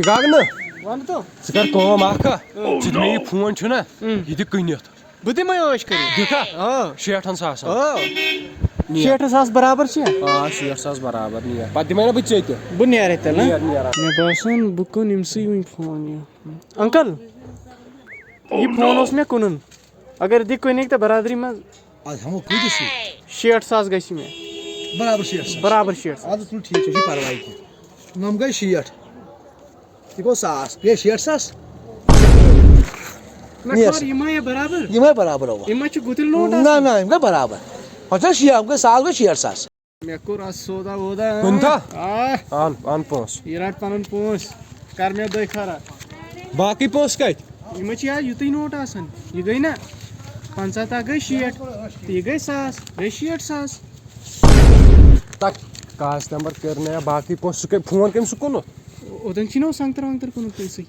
گگنہٕ one تو ژٕ کر کٲم اکھ ژٕ دِ مےٚ یہِ فون چھُنہ یہِ دِ کٕنِتھ بہٕ دِمے عٲش کٔرِتھ دِکھا آ 60,000 شیٹھ ساس برابر چھِ آ 60,000 برابر نیر پتہٕ دِمے نا بہٕ ژےٚ تہِ بہٕ نیرے تیٚلہِ نیر نیران مےٚ باسان بہٕ کٕنہٕ أمسٕے وۄنۍ فون یہِ انکل یہِ فون اوس مےٚ کٕنُن اگر دِ کُنِک تہٕ برادری منٛز آز ہمو کۭتِس 60,000 گژھِ مےٚ برابر 60 برابر 60,000 آز تُل ٹھیٖک چھُ پرواے کینٛہہ نۄم گٔے 60 یہِ گوٚو 1,000 بیٚیہِ 60,000 مےٚ یہِ ما یہِ برابر یِمے برابر اوا یِم ما چھِ گُتٕلۍ نوٹ نہ نہ یِم گٔے برابر وۄنۍ چھا 6 گٔے 1,000 گٔے 60,000 مےٚ کوٚر اَتھ سودا وودا کٕنتھا آ ان پونٛسہٕ یہِ رٹ پنُن پونٛسہٕ کر مےٚ دۄہ خرا باقٕے پونٛسہٕ کتہِ یِمے چھِ یاد یُتُے نوٹ آسان یہِ گٔے نا 50 تہٕ گٔے 60 تہٕ یہِ گٔے 1,000 گٔے 60,000 تک کاغذ نمبر کٔرۍ یا باقٕے پونٛسہٕ سُہ فون کٔمۍ سُہ کُنُتھ اوٚتن چھُے نا سنگتر ونگتر کُنُتھ پٲنٛسٕے